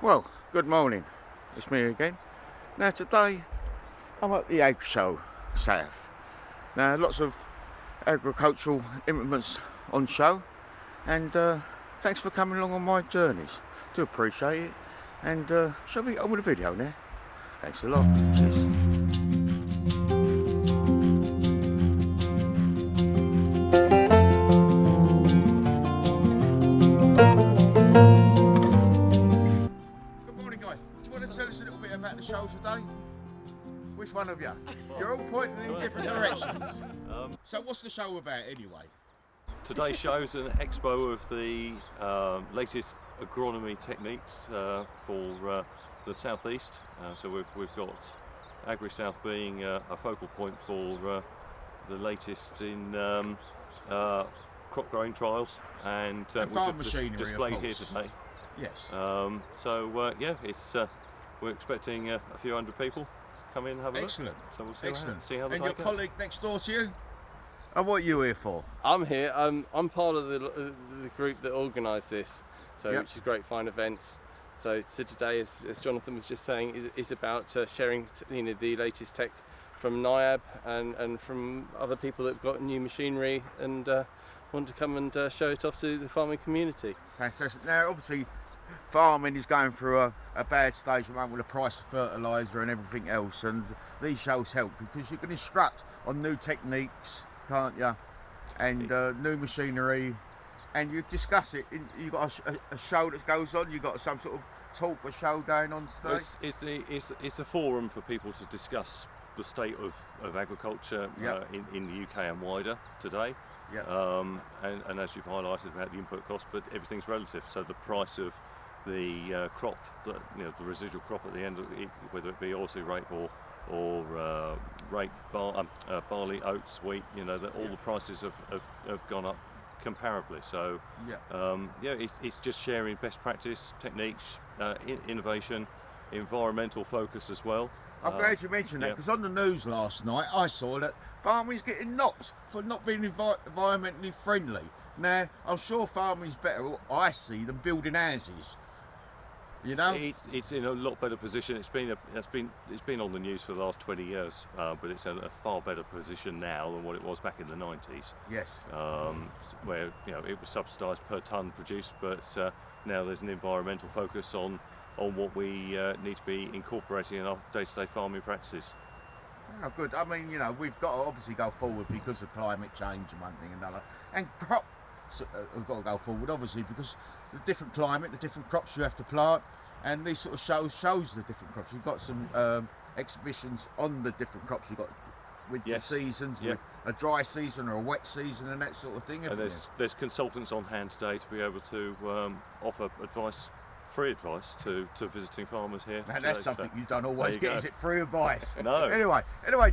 Well, good morning. It's me again. Now today I'm at the AgriSouth. Now lots of agricultural implements on show, and thanks for coming along on my journeys. Do appreciate it. And shall we get on with the video now? Thanks a lot. Cheers. About the show today? Which one of you? You're all pointing in different directions. So what's the show about anyway? Today's show is an expo of the latest agronomy techniques for the southeast. So we've got AgriSouth being a focal point for the latest in crop growing trials, and farm machinery, displayed here today. Yes. Yeah, it's. We're expecting a few hundred people come in and have a Excellent. look. So we'll see Excellent. How the and your colleague next door to you? And what are you here for? I'm here. I'm part of the group that organised this, so which is Great Fine Events. So today, as Jonathan was just saying, is about sharing the latest tech from NIAB and from other people that've got new machinery and want to come and show it off to the farming community. Fantastic. Now, obviously, farming is going through a bad stage at the moment with the price of fertiliser and everything else, and these shows help because you can instruct on new techniques, can't you, and new machinery, and you discuss it. You've got a show that goes on, you've got some sort of talk or show going on today. It's a forum for people to discuss the state of agriculture in the UK and wider today. Yep. And as you've highlighted about the input cost, but everything's relative, so the price of the crop, the residual crop at the end of it, whether it be oilseed rape or rape, barley, oats, wheat, all the prices have gone up comparably. So it's just sharing best practice, techniques, innovation, environmental focus as well. I'm glad you mentioned that, because on the news last night I saw that farming's getting knocked for not being environmentally friendly. Now, I'm sure farming's better, I see, than building houses. It's in a lot better position. It's been on the news for the last 20 years, but it's in a far better position now than what it was back in the 90s. Yes. Where it was subsidised per tonne produced, but now there's an environmental focus on what we need to be incorporating in our day-to-day farming practices. Oh, good. I mean, we've got to obviously go forward because of climate change and one thing and another, and crops have got to go forward obviously because the different climate, the different crops you have to plant, and these sort of shows the different crops. You've got some exhibitions on the different crops you've got with the seasons, with a dry season or a wet season and that sort of thing. And there's consultants on hand today to be able to offer free advice to visiting farmers here. Now that's something you don't always get, is it? Free advice. No. Anyway,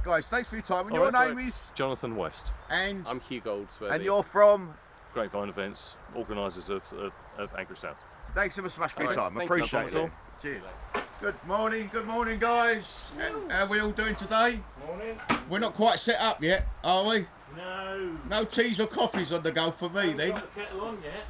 guys, thanks for your time. And your name is? Jonathan West. And I'm Hugh Goldsworthy. And you're from? Great Fine Events, organisers of AgriSouth. Thanks ever so much for your time. Appreciate it. Cheers. Good morning, guys. How are we all doing today? Morning. We're not quite set up yet, are we? No. No teas or coffees on the go for me then. Got the kettle on yet?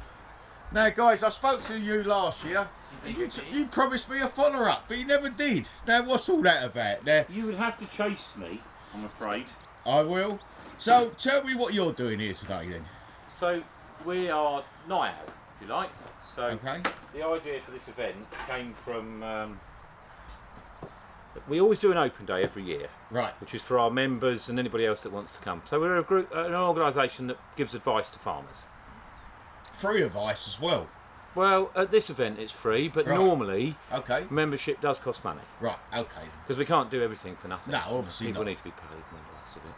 Now guys, I spoke to you last year and you promised me a follow-up, but you never did. Now what's all that about? Now, you would have to chase me, I'm afraid. I will. So tell me what you're doing here today then. So we are NIAB, if you like. So okay. The idea for this event came from, we always do an open day every year. Right. Which is for our members and anybody else that wants to come. So we're a group, an organisation that gives advice to farmers. Free advice as well? Well, at this event it's free, but normally membership does cost money. Right, okay. Because we can't do everything for nothing. No, obviously People not. need to be paid and all the rest of it.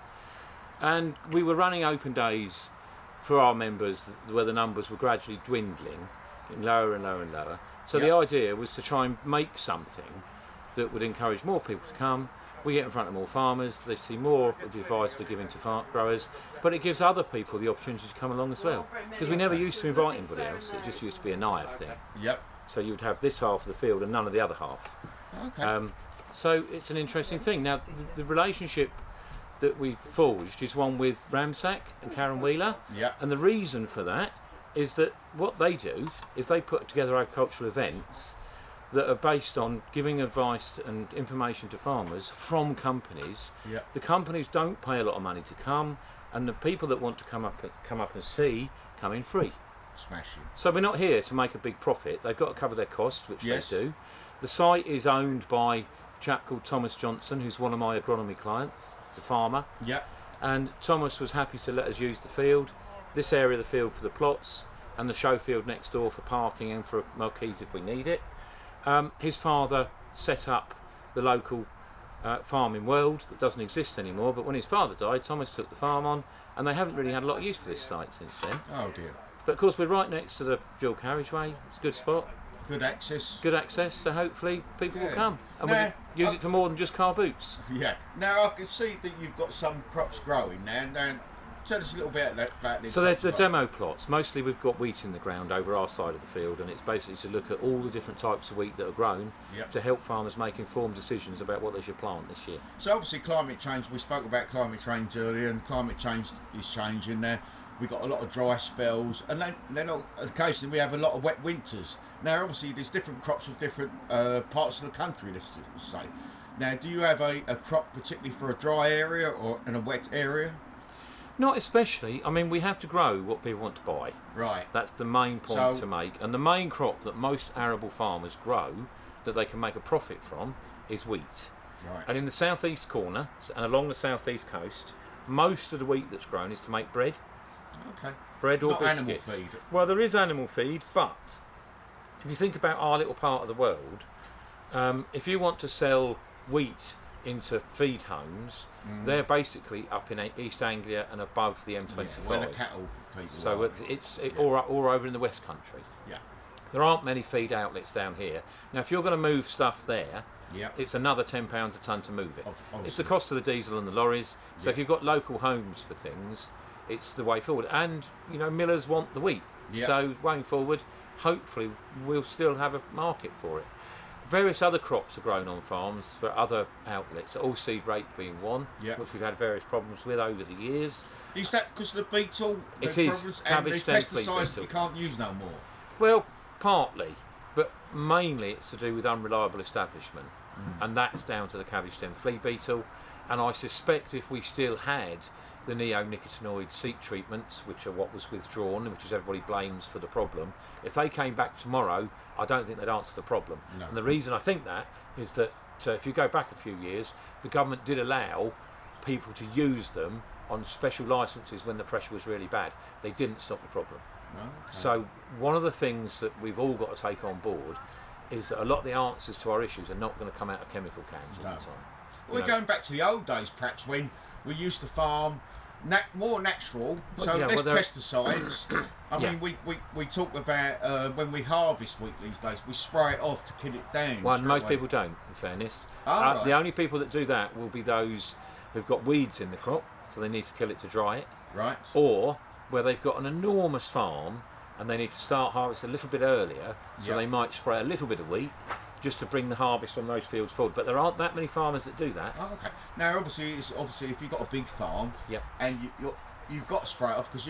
And we were running open days for our members where the numbers were gradually dwindling, getting lower and lower and lower. So the idea was to try and make something that would encourage more people to come. We get in front of more farmers, they see more of the advice we're giving to farm growers, but it gives other people the opportunity to come along as well. Because we never used to invite anybody else, it just used to be a NIAB thing. Yep. So you would have this half of the field and none of the other half. Okay. So it's an interesting thing. Now, the relationship that we forged is one with Ramsack and Karen Wheeler. Yep. And the reason for that is that what they do is they put together agricultural events that are based on giving advice and information to farmers from companies. Yep. The companies don't pay a lot of money to come, and the people that want to come up and see come in free. Smashing. So we're not here to make a big profit. They've got to cover their costs, which Yes. they do. The site is owned by a chap called Thomas Johnson, who's one of my agronomy clients. He's a farmer. Yep. And Thomas was happy to let us use the field, this area of the field for the plots, and the show field next door for parking and for marquees if we need it. His father set up the local farming world that doesn't exist anymore, but when his father died, Thomas took the farm on, and they haven't really had a lot of use for this site since then. Oh dear. But of course we're right next to the dual carriageway. It's a good spot, Good access. good access, so hopefully people will Yeah. come and Nah, we can use it for more than just car boots. Yeah. Now I can see that you've got some crops growing now. Now, tell us a little bit about this. So they're the demo plots. Mostly we've got wheat in the ground over our side of the field, and it's basically to look at all the different types of wheat that are grown Yep. to help farmers make informed decisions about what they should plant this year. So obviously climate change, we spoke about climate change earlier, and climate change is changing now. We've got a lot of dry spells, and then occasionally we have a lot of wet winters. Now obviously there's different crops with different parts of the country, let's just say. Now do you have a crop particularly for a dry area or in a wet area? Not especially. I mean, we have to grow what people want to buy. Right. That's the main point So- to make. And the main crop that most arable farmers grow that they can make a profit from is wheat. Right. And in the southeast corner and along the southeast coast, most of the wheat that's grown is to make bread. Okay. Bread or Not biscuits. animal feed. Well, there is animal feed, but if you think about our little part of the world, if you want to sell wheat into feed homes, they're basically up in East Anglia and above the M25. Yeah, where the cattle people So are. it's or over in the West Country. Yeah. There aren't many feed outlets down here. Now, if you're going to move stuff there, Yeah. it's another £10 a tonne to move it. Obviously. It's the cost of the diesel and the lorries. So if Yeah. you've got local homes for things, it's the way forward. And you know, millers want the wheat. Yeah. So going forward, hopefully we'll still have a market for it. Various other crops are grown on farms for other outlets, all seed rape being one, Yeah. which we've had various problems with over the years. Is that because of the beetle? It the is. problems, and Cabbage the stem flea pesticides that beetle. you can't use no more? Well, partly, but mainly it's to do with unreliable establishment, and that's down to the cabbage stem flea beetle. And I suspect if we still had the neonicotinoid seed treatments, which are what was withdrawn, which is everybody blames for the problem, if they came back tomorrow, I don't think they'd answer the problem. No. And the reason I think that is that if you go back a few years, the government did allow people to use them on special licences when the pressure was really bad. They didn't stop the problem. No. Okay. So one of the things that we've all got to take on board is that a lot of the answers to our issues are not going to come out of chemical cans all No. the time. We're You know? going back to the old days, perhaps, when we used to farm more natural, Well, so yeah, less well, there- pesticides. I Yeah. mean, we talk about when we harvest wheat these days, we spray it off to kill it down. Well, straight most away. people don't, in fairness. Oh, right. The only people that do that will be those who've got weeds in the crop, so they need to kill it to dry it, Right. or where they've got an enormous farm and they need to start harvest a little bit earlier, so Yeah. they might spray a little bit of wheat just to bring the harvest on those fields forward. But there aren't that many farmers that do that. Oh, okay. Now, obviously, if you've got a big farm, Yep. and you've got to spray it off because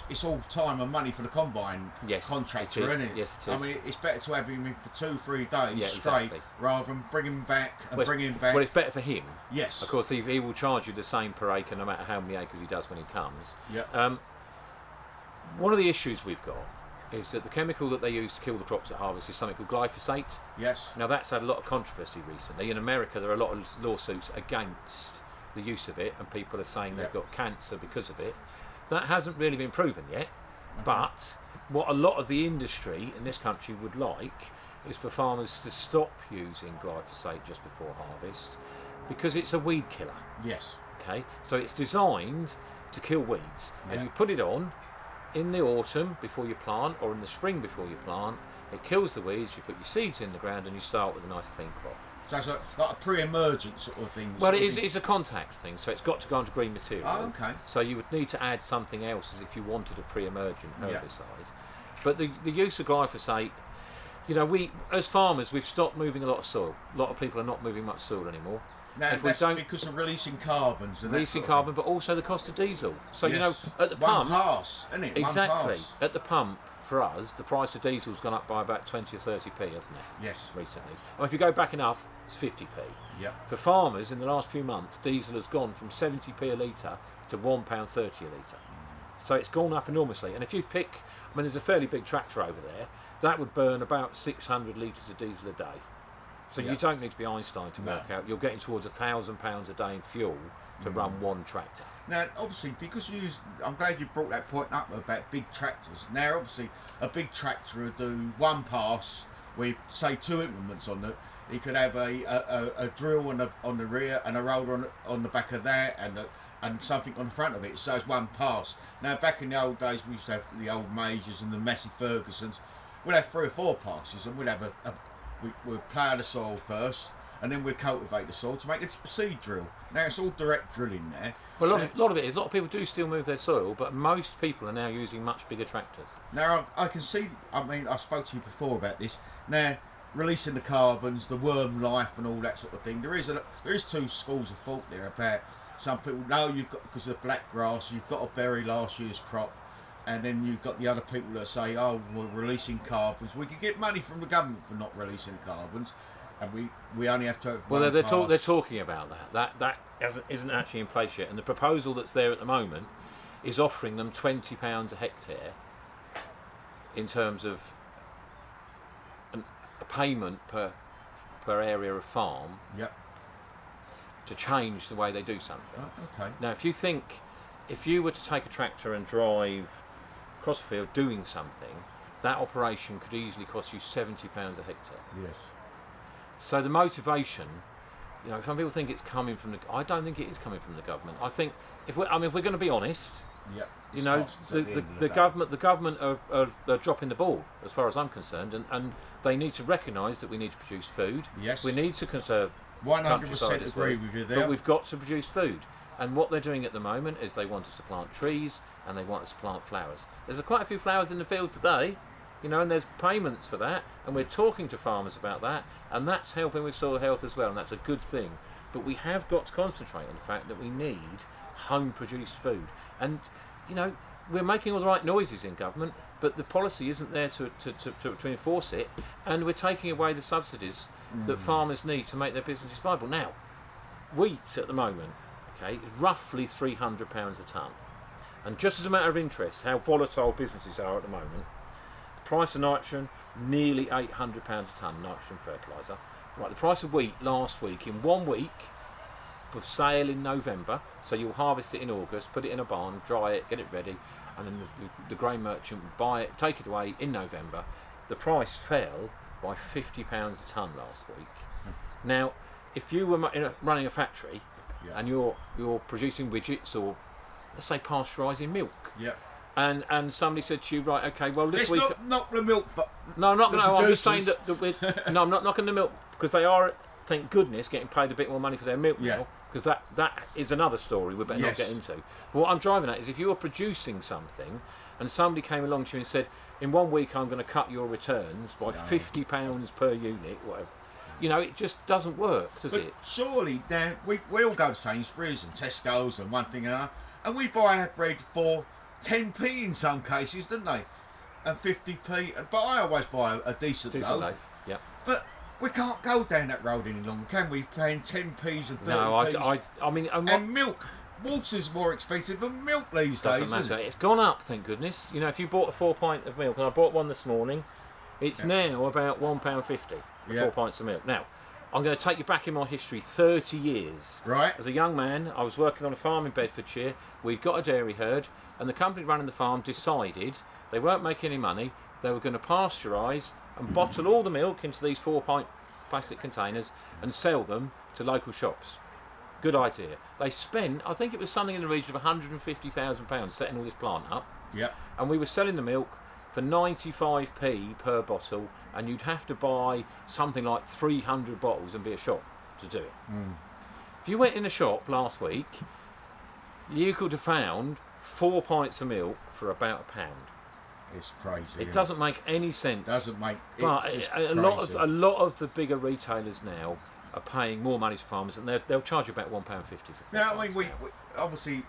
it's all time and money for the combine Yes, contractor, it is. isn't it? Yes, it I is. mean, it's better to have him in for 2-3 days Yeah, straight exactly. rather than bring him back and Well, bring him it's- back. Well, it's better for him. Yes. Of course, he will charge you the same per acre no matter how many acres he does when he comes. Yeah. One of the issues we've got is that the chemical that they use to kill the crops at harvest is something called glyphosate. Yes. Now that's had a lot of controversy recently. In America there are a lot of lawsuits against the use of it, and people are saying they've got cancer because of it. That hasn't really been proven yet, but what a lot of the industry in this country would like is for farmers to stop using glyphosate just before harvest because it's a weed killer. Yes. Okay, so it's designed to kill weeds, and Yeah. you put it on in the autumn before you plant, or in the spring before you plant. It kills the weeds. You put your seeds in the ground, and you start with a nice clean crop. So it's like a pre-emergent sort of thing. Well, sort it of is. thing. It's a contact thing, so it's got to go onto green material. Oh, okay. So you would need to add something else as if you wanted a pre-emergent Yeah. herbicide. But the use of glyphosate, you know, we as farmers we've stopped moving a lot of soil. A lot of people are not moving much soil anymore. Now If we that's don't- because of releasing carbons and Releasing that sort carbon, but also the cost of diesel. So of thing. you know, Yes. at the one pump, pass, isn't it? exactly One pass. at the pump for us, the price of diesel's gone up by about 20 or 30p, hasn't it? Yes. Recently. And if you go back enough, it's 50p. Yep. For farmers, in the last few months, diesel has gone from 70p a litre to £1.30 a litre. So it's gone up enormously. And if you pick, I mean, there's a fairly big tractor over there, that would burn about 600 litres of diesel a day. So you don't need to be Einstein to work out. You're getting towards £1,000 a day in fuel to run one tractor. Now, obviously, because I'm glad you brought that point up about big tractors. Now, obviously, a big tractor would do one pass with, say, 2 implements on it. He could have a drill on the rear and a roller on the back of that, and something on the front of it. So it's one pass. Now, back in the old days, we used to have the old Majors and the Massey Fergusons. We'd have 3 or 4 passes, and we'd have we'd plough the soil first, and then we'd cultivate the soil to make a seed drill. Now it's all direct drilling there. Well, a lot of it is, a lot of people do still move their soil, but most people are now using much bigger tractors. Now I can see, I mean, I spoke to you before about this. Now, releasing the carbons, the worm life and all that sort of thing. There is 2 schools of thought there about some people know you've got, because of black grass, you've got to bury last year's crop. And then you've got the other people that say, oh, we're releasing carbons. We could get money from the government for not releasing carbons, and we only have to. Well, they're talking about that. That isn't actually in place yet. And the proposal that's there at the moment is offering them £20 a hectare in terms of a payment per area of farm. Yep. To change the way they do some things. Oh, okay. Now, if you were to take a tractor and drive across the field doing something, that operation could easily cost you £70 a hectare. Yes. So the motivation, you know, some people think it's coming from I don't think it is coming from the government. I think if we're going to be honest, you know, the government are dropping the ball as far as I'm concerned, and they need to recognise that we need to produce food. Yes. We need to conserve. 100% agree with you there. But we've got to produce food. And what they're doing at the moment is they want us to plant trees and they want us to plant flowers. There's quite a few flowers in the field today, you know, and there's payments for that, and we're talking to farmers about that, and that's helping with soil health as well, and that's a good thing. But we have got to concentrate on the fact that we need home-produced food. And, you know, we're making all the right noises in government, but the policy isn't there to enforce it, and we're taking away the subsidies that farmers need to make their businesses viable. Now, wheat at the moment, okay, is roughly £300 a tonne. And just as a matter of interest, how volatile businesses are at the moment, the price of nitrogen, nearly £800 a tonne, nitrogen fertiliser. Right, the price of wheat last week, in 1 week, for sale in November, so you'll harvest it in August, put it in a barn, dry it, get it ready, and then the grain merchant will buy it, take it away in November. The price fell by £50 a tonne last week. Now, if you were running a factory and you're producing widgets or, let's say, pasteurising milk, and somebody said to you, right, okay, well, this week... Let's not the milk for... No, I'm not going to... I'm just saying that we're... No, I'm not knocking the milk, because they are, thank goodness, getting paid a bit more money for their milk now, because that is another story we better not get into. But what I'm driving at is if you were producing something and somebody came along to you and said, in 1 week I'm going to cut your returns by £50 per unit, whatever, you know, it just doesn't work, does it? Surely, now, we all go to Sainsbury's and Tesco's and one thing and another, and we buy our bread for 10p in some cases, don't they? And 50p, but I always buy a decent loaf. Yeah. But we can't go down that road any longer, can we? Paying 10p's and 30p's. No, I mean... And milk. Water's more expensive than milk these days, isn't it? It's gone up, thank goodness. You know, if you bought a 4 pint of milk, and I bought one this morning, it's now about £1.50 for 4 pints of milk. Now, I'm going to take you back in my history 30 years. Right. As a young man, I was working on a farm in Bedfordshire. We'd got a dairy herd, and the company running the farm decided they weren't making any money. They were going to pasteurise and bottle all the milk into these 4 pint plastic containers and sell them to local shops. Good idea. They spent, I think it was something in the region of £150,000 setting all this plant up. Yep. And we were selling the milk for 95p per bottle, and you'd have to buy something like 300 bottles and be a shop to do it. If you went in a shop last week, you could have found 4 pints of milk for about £1. It's crazy. It doesn't make any sense. Doesn't make. But a lot of the bigger retailers now are paying more money to farmers, and they'll charge you about £1.50 for 4 now, I pints mean, we obviously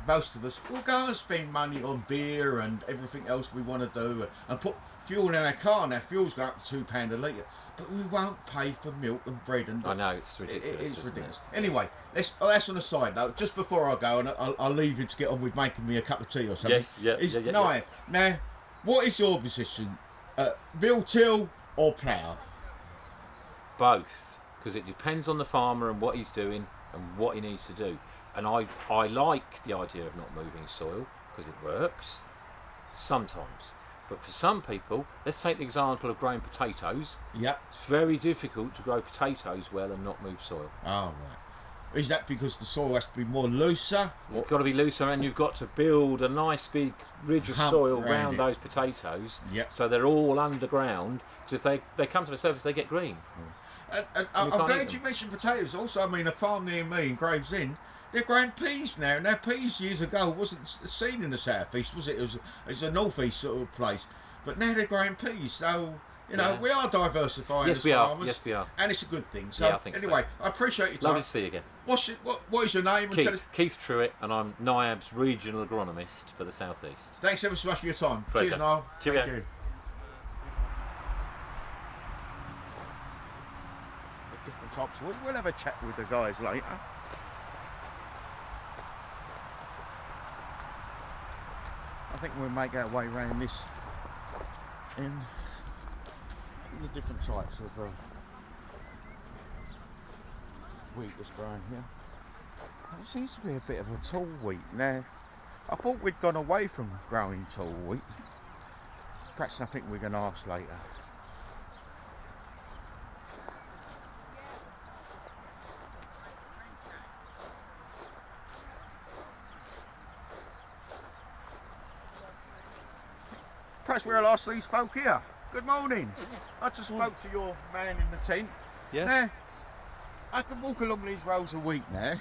most of us will go and spend money on beer and everything else we want to do, and put fuel in our car. Now fuel's going up to £2 a litre, but we won't pay for milk and bread. And I know, it's ridiculous. It's ridiculous. Anyway, that's on the side though. Just before I go, and I'll leave you to get on with making me a cup of tea or something. Yes, yeah. Now, what is your position? Mill-till or plough? Both, because it depends on the farmer and what he's doing and what he needs to do. And I like the idea of not moving soil because it works sometimes. But for some people, let's take the example of growing potatoes. Yep. It's very difficult to grow potatoes well and not move soil. Oh, right. Is that because the soil has to be more looser? It's got to be looser, and you've got to build a nice big ridge of soil around those potatoes, so they're all underground. So if they come to the surface, they get green. And I'm glad you mentioned potatoes. Also, I mean, a farm near me in Gravesend, they're growing peas now. Now, peas years ago wasn't seen in the southeast, was it? It was a northeast sort of place. But now they're growing peas, so you know we are diversifying as farmers. Yes, we are. And it's a good thing. So I think anyway, so. I appreciate your time. Lovely to see you again. What is your name? Keith Truitt, and I'm NIAB's regional agronomist for the southeast. Thanks ever so much for your time. Pleasure. Cheers, Niall. Cheerio. Thank you. Different types. We'll have a chat with the guys later. I think we'll make our way around this in the different types of wheat that's growing here. And it seems to be a bit of a tall wheat. Now, I thought we'd gone away from growing tall wheat. Perhaps I think we're going to ask later. Perhaps we'll ask these folk here. Good morning. I just spoke to your man in the tent. Yes. Now, I can walk along these rows of wheat now.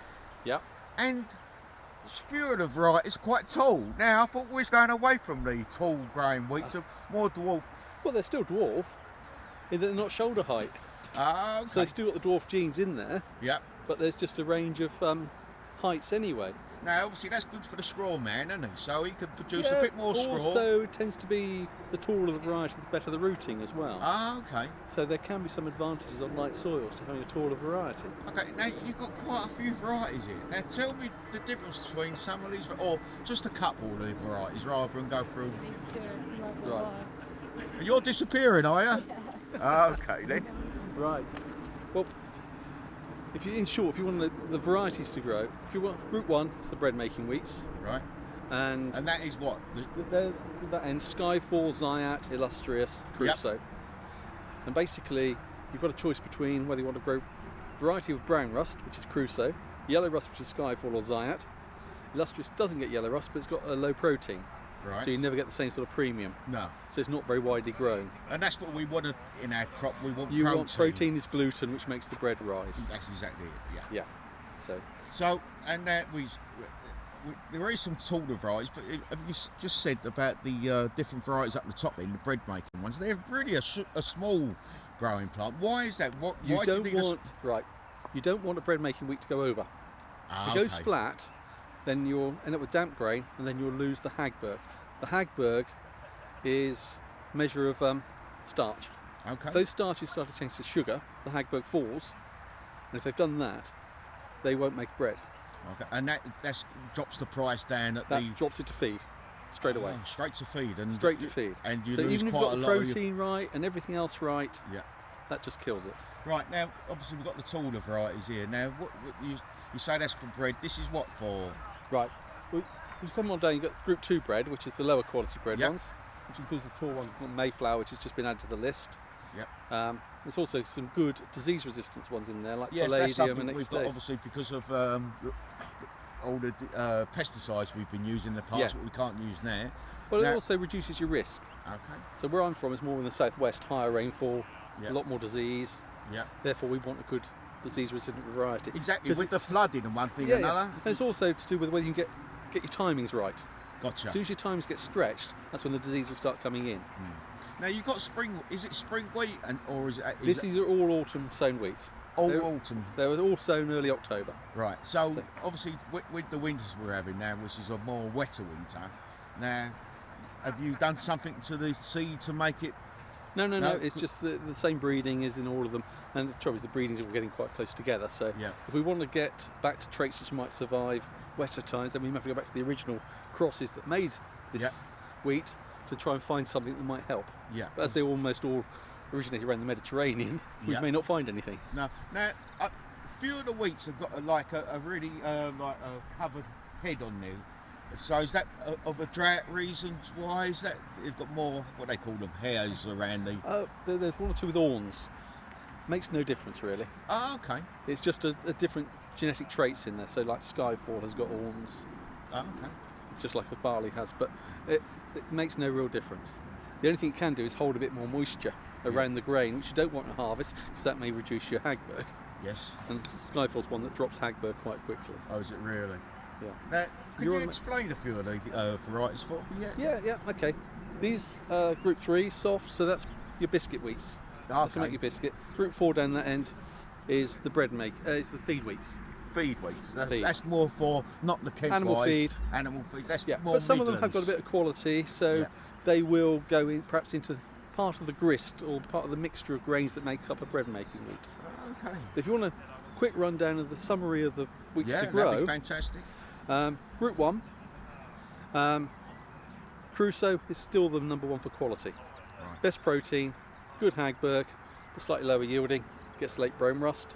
Yep. And this few of the variety is quite tall. Now, I thought we was going away from the tall growing wheat to more dwarf. Well, they're still dwarf, in that they're not shoulder height. Ah, okay. So they've still got the dwarf genes in there, Yep. but there's just a range of heights anyway. Now, obviously, that's good for the straw man, isn't it? So he can produce a bit more straw. Also, it tends to be the taller the variety, the better the rooting as well. Ah, okay. So there can be some advantages on light soils to having a taller variety. Okay, now you've got quite a few varieties here. Now tell me the difference between some of these, or just a couple of the varieties, rather than go through. Right. You're disappearing, are you? Okay then. Right. Well, if you want the varieties to grow, if you want group 1, it's the bread making wheats. Right. And that is what? That ends Skyfall, Zayat, Illustrious, Crusoe. Yep. And basically, you've got a choice between whether you want to grow variety of brown rust, which is Crusoe, yellow rust, which is Skyfall or Zayat. Illustrious doesn't get yellow rust, but it's got a low protein. Right. So you never get the same sort of premium. No. So it's not very widely grown. And that's what we want in our crop. We want you protein. Want protein is gluten, which makes the bread rise. That's exactly it. Yeah. Yeah. So and that there is some taller varieties, but have you just said about the different varieties up the top end, the bread making ones? They're really a small growing plant. Why is that? You don't want a bread making wheat to go over. If it goes flat, then you'll end up with damp grain, and then you'll lose the Hagberg. The Hagberg is a measure of starch. Okay. If those starches start to change to sugar, the Hagberg falls, and if they've done that, they won't make bread. Okay. And that drops the price down at drops it to feed straight away. Straight to feed. And straight to feed. And you so lose even if quite you've got a the lot protein right and everything else right, that just kills it. Right, now obviously we've got the taller varieties here. Now what you say that's for bread, this is what for? Right. Well, you come on down, you've got group 2 bread, which is the lower quality bread ones, which includes the tall one called Mayflower, which has just been added to the list. Yep. There's also some good disease resistance ones in there, like that's palladium something and we've got obviously because of all the pesticides we've been using in the past, but we can't use now. Well, it also reduces your risk. Okay. So where I'm from is more in the southwest, higher rainfall, a lot more disease. Yeah. Therefore, we want a good disease-resistant variety. Exactly, with the flooding and one thing and another. And it's also to do with whether you can get your timings right. Gotcha. As soon as your timings get stretched, that's when the disease will start coming in. Now you've got spring. Is it spring wheat or is it? These are all autumn sown wheat. All autumn. They were all sown early October. Right. So obviously with the winters we're having now, which is a more wetter winter, now have you done something to the seed to make it? No. It's just the same breeding is in all of them, and the trouble is the breedings are getting quite close together. So if we want to get back to traits which might survive wetter times, then we have to go back to the original crosses that made this wheat to try and find something that might help. Yeah. But as they almost all originated around the Mediterranean, we may not find anything. No. Now, a few of the wheats have got a really like a covered head on there. So is that of a drought reasons? Why is that? They've got more, what they call them, hairs around the... There's one or two with horns. Makes no difference really. Oh, okay. It's just a different genetic traits in there. So like Skyfall has got horns. Oh, okay. Just like a barley has, but it makes no real difference. The only thing it can do is hold a bit more moisture around the grain, which you don't want to harvest because that may reduce your Hagberg. Yes. And Skyfall's one that drops Hagberg quite quickly. Oh, is it really? Yeah. Now, can you explain a few of the varieties for me? Yeah, okay. These Group 3 soft, so that's your biscuit wheats. Okay. That's to make your biscuit. Group 4 down that end is the bread it's the feed wheats. Feed wheats. That's more for not the Kent animal feed. Animal feed. That's more. But some Midlands. of them have got a bit of quality, so they will go in perhaps into part of the grist or part of the mixture of grains that make up a bread making wheat. Okay. If you want a quick rundown of the summary of the wheats to grow, that'd be fantastic. Group 1, Crusoe is still the number 1 for quality. Right. Best protein, good Hagberg, but slightly lower yielding, gets late brome rust.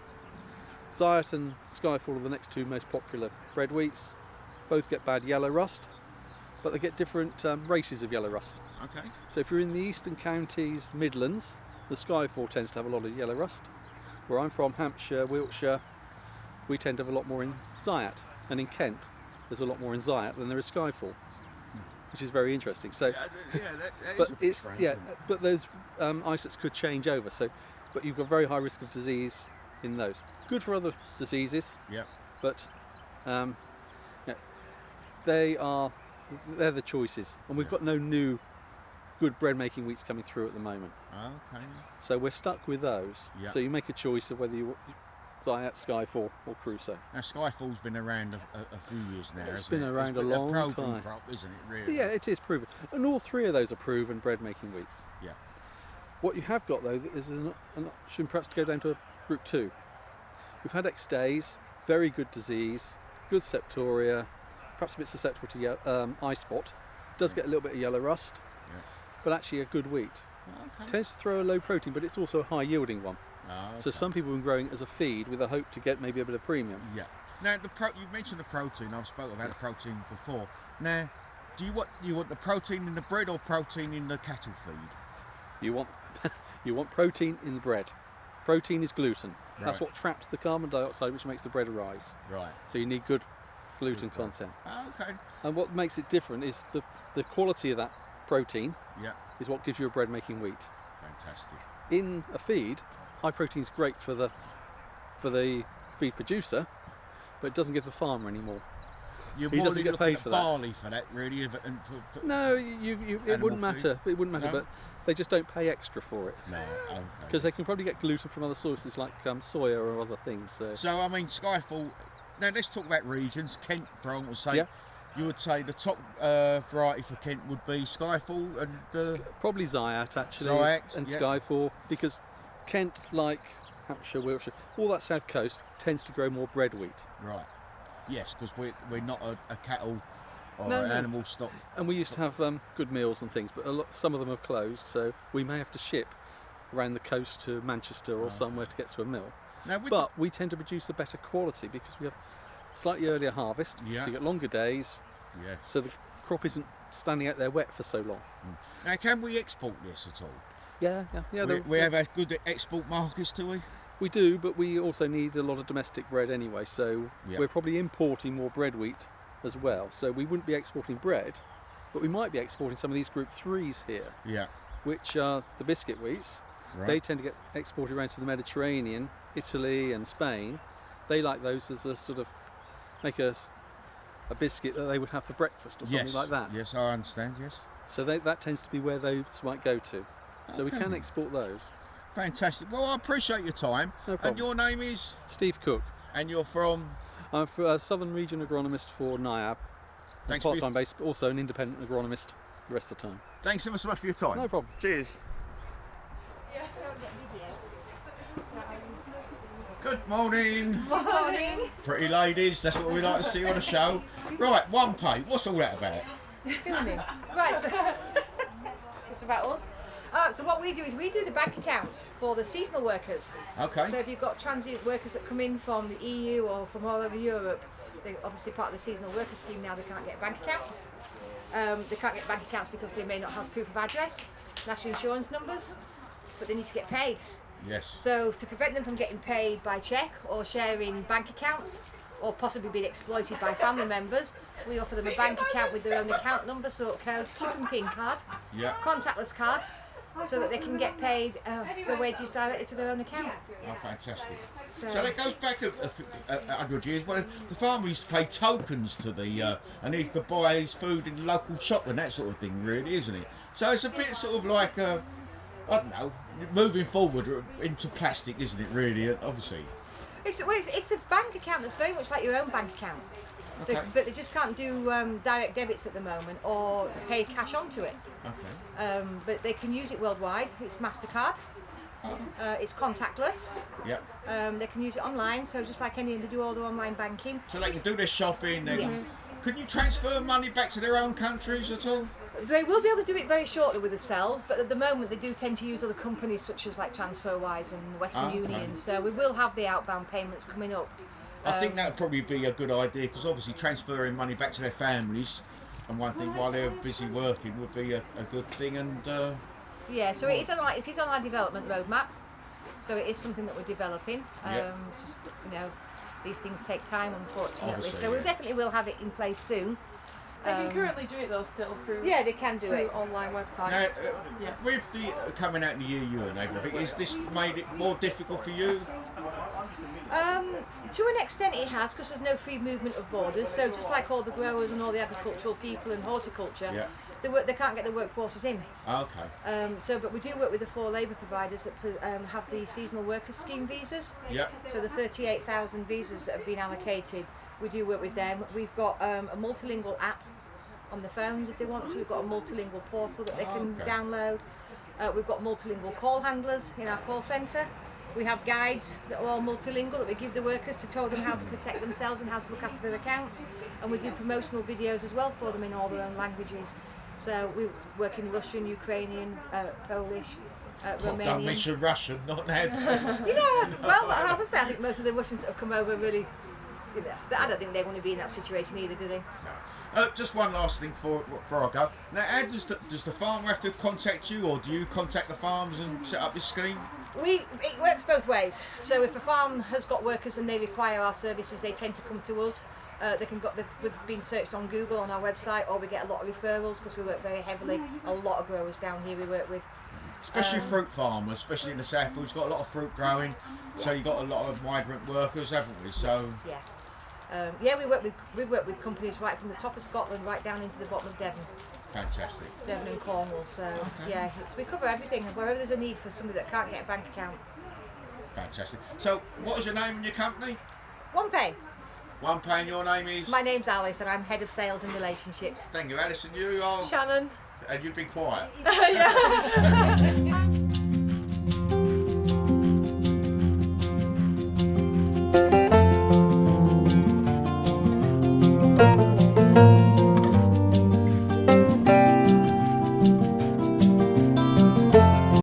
Zayat and Skyfall are the next two most popular bread wheats. Both get bad yellow rust, but they get different races of yellow rust. Okay. So if you're in the eastern counties, Midlands, the Skyfall tends to have a lot of yellow rust. Where I'm from, Hampshire, Wiltshire, we tend to have a lot more in Zayat. And in Kent, there's a lot more in Zayat than there is Skyfall, which is very interesting. So, but those isolates could change over. So, but you've got very high risk of disease in those. Good for other diseases. Yeah. But they're the choices, and we've got no new good bread making wheats coming through at the moment. Okay. So we're stuck with those. Yeah. So you make a choice of whether you Zayat, Skyfall or Crusoe. Now Skyfall's been around a few years now. It's been around a long time. time. Crop, isn't it? Really? Yeah, it is proven, and all three of those are proven bread making wheats. Yeah. What you have got though is an option perhaps to go down to a Group 2. We've had X days, very good disease, good septoria, perhaps a bit susceptible to eye spot. Does get a little bit of yellow rust, but actually a good wheat. Okay. Tends to throw a low protein, but it's also a high yielding one. Oh, okay. So some people have been growing it as a feed with a hope to get maybe a bit of premium. Yeah. Now you mentioned the protein. I've spoken about the protein before. Now, do you want the protein in the bread or protein in the cattle feed? You want you want protein in the bread. Protein is gluten. Right. That's what traps the carbon dioxide which makes the bread arise. Right. So you need good gluten content. Oh, okay. And what makes it different is the quality of that protein is what gives you a bread making wheat. Fantastic. In a feed, high protein is great for the feed producer, but it doesn't give the farmer any more. You're he more doesn't get paid for barley for that, really. No, it wouldn't matter. It wouldn't matter, but they just don't pay extra for it. No, okay. Because they can probably get gluten from other sources like soya or other things. So I mean, Skyfall. Now let's talk about regions. Kent, for I would say, you would say the top variety for Kent would be Skyfall and probably Zayat actually, and Skyfall, because Kent, like Hampshire, Wiltshire, all that south coast tends to grow more bread wheat. Right. Yes, because we're not a cattle or an animal stock. And we used to have good meals and things, but some of them have closed, so we may have to ship around the coast to Manchester or somewhere to get to a mill. Now, but we tend to produce a better quality because we have slightly earlier harvest, so you get longer days, so the crop isn't standing out there wet for so long. Now, can we export this at all? Yeah. We have a good export markets, do we? We do, but we also need a lot of domestic bread anyway, so we're probably importing more bread wheat as well. So we wouldn't be exporting bread, but we might be exporting some of these Group 3s here, which are the biscuit wheats. Right. They tend to get exported around to the Mediterranean, Italy and Spain. They like those as a sort of make a biscuit that they would have for breakfast or something like that. Yes, I understand, yes. So that tends to be where those might go to. So we can export those. Fantastic. Well, I appreciate your time. No problem. And your name is? Steve Cook. And you're from? I'm a Southern Region Agronomist for NIAB. Thanks part-time based, but also an independent agronomist the rest of the time. Thanks ever so much for your time. No problem. Cheers. Good morning. Morning. Pretty ladies, that's what we like to see on the show. Right, one pay. What's all that about? Filming. Right, so it's about us. So what we do is we do the bank accounts for the seasonal workers. Okay. So if you've got transient workers that come in from the EU or from all over Europe, they're obviously part of the seasonal worker scheme now, they can't get a bank account. They can't get bank accounts because they may not have proof of address, national insurance numbers, but they need to get paid. Yes. So to prevent them from getting paid by cheque or sharing bank accounts or possibly being exploited by family members, we offer them a bank account with their own account number, sort code, chip and PIN card, contactless card, so that they can get paid the wages directly to their own account. Oh, fantastic. So that goes back a 100 years. Well, the farmer used to pay tokens to the, and he could buy his food in the local shop and that sort of thing, really, isn't it? So it's a bit sort of like, I don't know, moving forward into plastic, isn't it, really, obviously? It's a bank account that's very much like your own bank account. Okay. But they just can't do direct debits at the moment or pay cash onto it. Okay. But they can use it worldwide. It's MasterCard. It's contactless. Yep. They can use it online, so just like any, they do all their online banking. So they can do their shopping. Could you transfer money back to their own countries at all? They will be able to do it very shortly with themselves, but at the moment they do tend to use other companies such as like TransferWise and Western Union. So we will have the outbound payments coming up. I think that would probably be a good idea, because obviously transferring money back to their families and one thing while they're busy working would be a good thing. And yeah, so it is on our development roadmap. So it is something that we're developing. It's just, you know, these things take time, unfortunately. Obviously, so we definitely will have it in place soon. They can currently do it though still through. Yeah, they can do through it. online websites. Now, with the coming out in the EU and everything, is this made it more difficult for you? To an extent it has, because there's no free movement of borders. So just like all the growers and all the agricultural people and horticulture, they can't get the workforces in. Okay. But we do work with the 4 labour providers that have the seasonal workers scheme visas. Yeah. So the 38,000 visas that have been allocated, we do work with them. We've got a multilingual app on the phones if they want to. We've got a multilingual portal that they can download. We've got multilingual call handlers in our call centre. We have guides that are all multilingual that we give the workers to tell them how to protect themselves and how to look after their accounts. And we do promotional videos as well for them in all their own languages. So we work in Russian, Ukrainian, Polish, Romanian. Don't mention Russian, not nowadays. You know, well, honestly, I think most of the Russians that have come over really, you know, I don't think they want to be in that situation either, do they? No. Just one last thing before I go. Now, how does the farmer have to contact you, or do you contact the farms and set up this scheme? It works both ways. So if a farm has got workers and they require our services, they tend to come to us. We've been searched on Google on our website, or we get a lot of referrals because we work very heavily. A lot of growers down here we work with. Especially fruit farmers, especially in the south, we've got a lot of fruit growing, so you've got a lot of migrant workers, haven't we? So we work with companies right from the top of Scotland right down into the bottom of Devon. Fantastic. Devon and Cornwall. So we cover everything. Wherever there's a need for somebody that can't get a bank account. Fantastic. So, what is your name and your company? One Pay. One Pay, and your name is? My name's Alice, and I'm head of sales and relationships. Thank you, Alice, and you are? Shannon. And you've been quiet. Yeah.